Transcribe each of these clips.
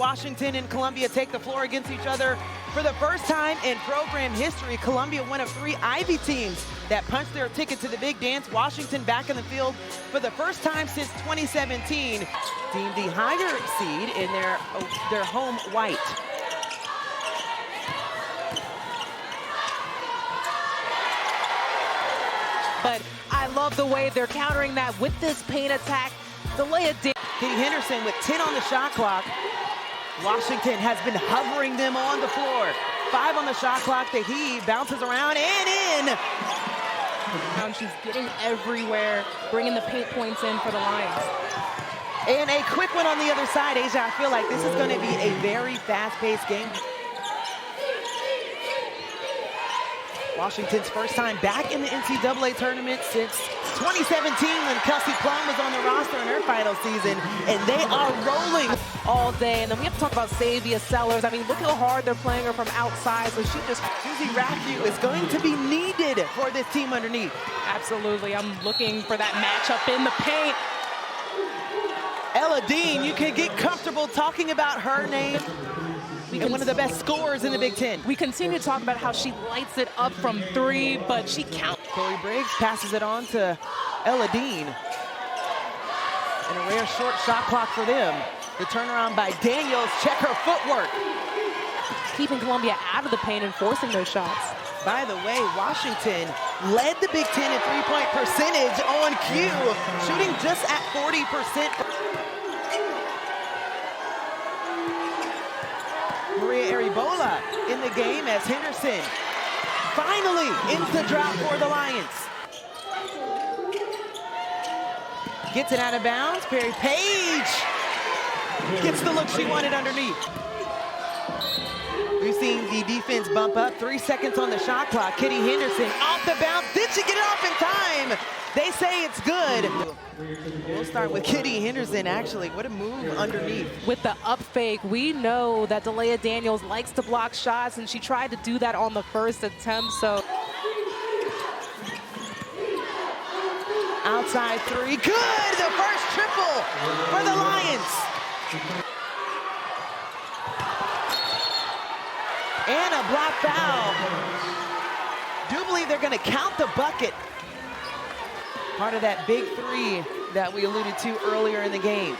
Washington and Columbia take the floor against each other. For the first time in program history, Columbia, one of 3 Ivy teams that punched their ticket to the big dance. Washington back in the field for the first time since 2017. Deemed the higher seed in their home white. But I love the way they're countering that with this paint attack. Kitty Henderson with 10 on the shot clock. Washington has been hovering them on the floor. 5 on the shot clock. The heave bounces around and in. And she's getting everywhere, bringing the paint points in for the Lions. And a quick one on the other side, Asia. I feel like this is going to be a very fast-paced game. Washington's first time back in the NCAA tournament since 2017 when Kelsey Plum was on the roster in her final season, and they are rolling all day. And then we have to talk about Xavier Sellers. I mean, look how hard they're playing her from outside. So Susie Rafu is going to be needed for this team underneath. Absolutely. I'm looking for that matchup in the paint. Ella Dean, you can get comfortable talking about her name. And one of the best scorers in the Big Ten. We continue to talk about how she lights it up from 3, but she counts. Chloe Briggs passes it on to Ella Dean. And a rare short shot clock for them. The turnaround by Daniels. Check her footwork. Keeping Columbia out of the paint and forcing those shots. By the way, Washington led the Big Ten in three-point percentage on cue, shooting just at 40%. Maria Aribola in the game as Henderson finally ends the drop for the Lions. Gets it out of bounds. Perry Page gets the look she wanted underneath. We've seen the defense bump up. 3 seconds on the shot clock. Kitty Henderson off the bounce. Did she get it off in time? They say it's good. We'll start with Kitty Henderson, actually. What a move underneath. With the up fake, we know that Delia Daniels likes to block shots, and she tried to do that on the first attempt, so. Outside 3, good! The first triple for the Lions. And a block foul. Do believe they're gonna count the bucket. Part of that big 3 that we alluded to earlier in the game.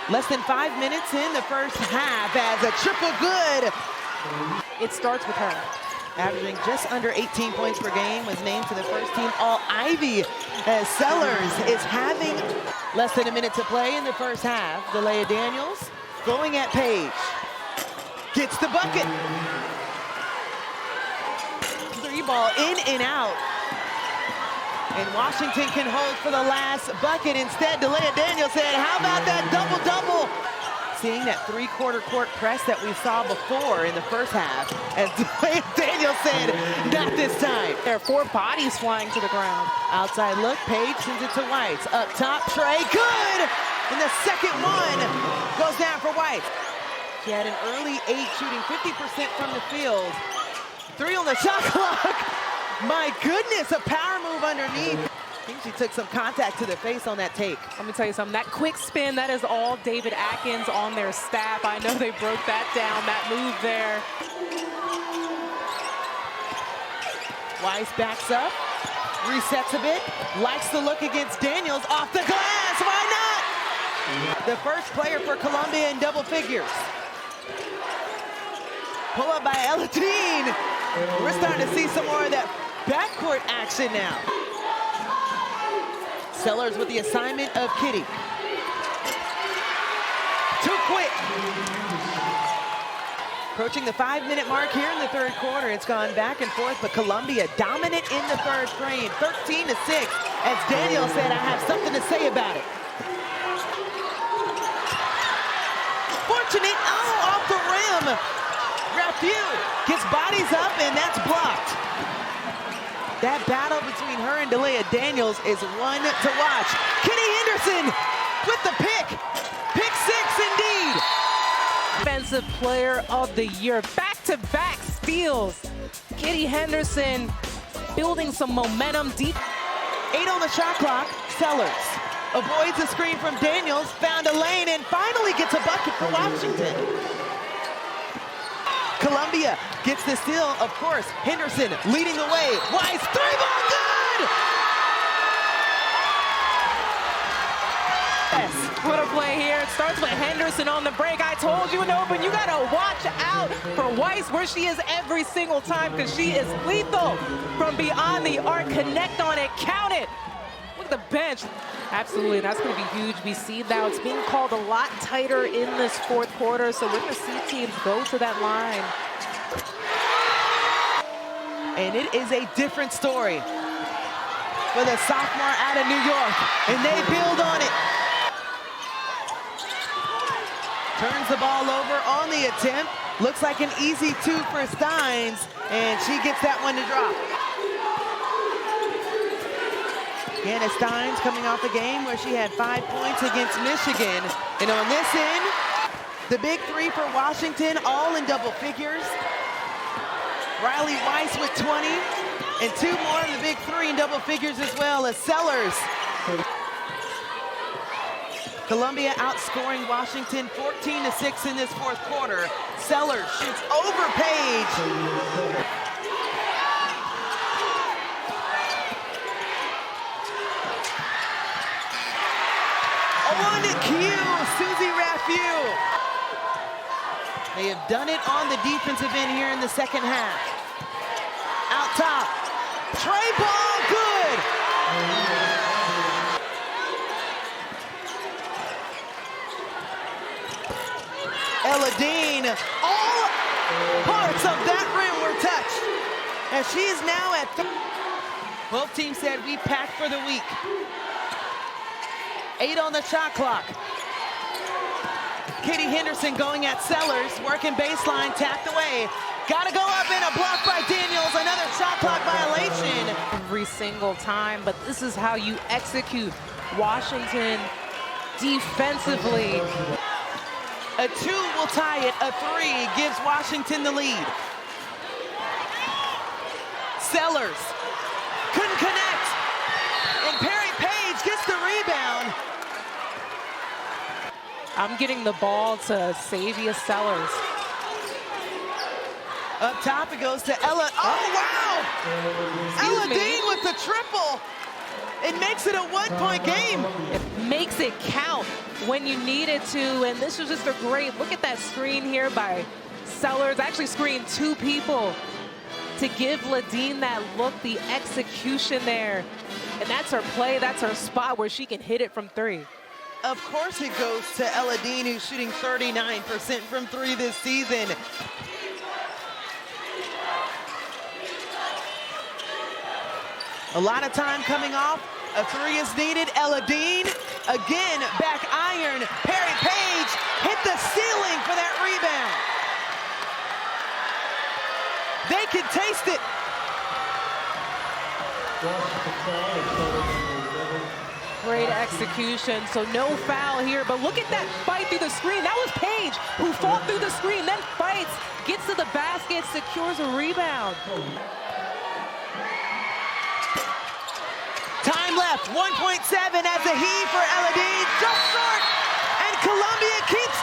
Less than 5 minutes in the first half as a triple good. It starts with her. Averaging just under 18 points per game, was named to the first team All-Ivy. As Sellers is having less than a minute to play in the first half. Delia Daniels going at Page. Gets the bucket. 3 ball in and out. And Washington can hold for the last bucket. Instead, Delia Daniels said, how about that double-double? Seeing that 3-quarter court press that we saw before in the first half, as Delia Daniels said, not this time. There are 4 bodies flying to the ground. Outside look, Page sends it to White. Up top, Trey, good! And the second one goes down for White. She had an early 8, shooting 50% from the field. 3 on the shot clock. My goodness, a power move underneath. I think she took some contact to the face on that take. Let me tell you something, that quick spin, that is all David Atkins on their staff. I know they broke that down, that move there. Weiss backs up, resets a bit, likes the look against Daniels, off the glass, why not? The first player for Columbia in double figures. Pull up by Ella Dean. We're starting to see some more of that backcourt action now. Sellers with the assignment of Kitty. Too quick. Approaching the 5-minute mark here in the third quarter. It's gone back and forth, but Columbia dominant in the third frame, 13-6. As Daniel said, I have something to say about it. Fortunate, off the rim. Rafu gets bodies up, and that's blocked. That battle between her and Delia Daniels is one to watch. Kitty Henderson with the pick. Pick 6 indeed. Defensive Player of the Year. Back-to-back steals. Kitty Henderson building some momentum deep. 8 on the shot clock. Sellers avoids a screen from Daniels, found a lane, and finally gets a bucket for Washington. Columbia gets the steal, of course. Henderson leading the way. Weiss, three-ball, good! Yes, what a play here. It starts with Henderson on the break. I told you in the open, you gotta watch out for Weiss, where she is every single time, because she is lethal from beyond the arc. Connect on it, count it. Look at the bench. Absolutely, that's going to be huge. We see now it's being called a lot tighter in this fourth quarter, so we're going to see teams go to that line. And it is a different story with a sophomore out of New York, and they build on it. Turns the ball over on the attempt. Looks like an easy two for Steins, and she gets that one to drop. Hannah Steins coming off a game where she had 5 points against Michigan. And on this end, the big three for Washington, all in double figures. Riley Weiss with 20, and 2 more of the big three in double figures as well as Sellers. Columbia outscoring Washington 14-6 in this fourth quarter. Sellers shoots over Page. On to Q, Susie Raffieu. They have done it on the defensive end here in the second half. Out top, Trey ball, good. Ella Dean, all parts of that rim were touched. And she is now at both teams said we packed for the week. 8 on the shot clock. Katie Henderson going at Sellers, working baseline, tapped away. Gotta go up and a block by Daniels, another shot clock violation. Every single time, but this is how you execute Washington defensively. A 2 will tie it, a 3 gives Washington the lead. Sellers couldn't connect, and Perry Page gets the rebound. I'm getting the ball to Savia Sellers. Up top, it goes to Ella. Oh, wow! Ella Dean with the triple. It makes it a 1-point game. It makes it count when you need it to, and this was just a great, look at that screen here by Sellers. Actually screened 2 people to give Ladine that look, the execution there. And that's her play, that's her spot where she can hit it from 3. Of course it goes to Ella Dean, who's shooting 39% from 3 this season. A lot of time coming off. A 3 is needed. Ella Dean, again, back iron. Perry Page hit the ceiling for that rebound. They can taste it. Great execution, so no foul here, but look at that fight through the screen. That was Page who fought through the screen, then fights, gets to the basket, secures a rebound. Time left, 1.7 as a heave for Ella Dean, just short, and Columbia keeps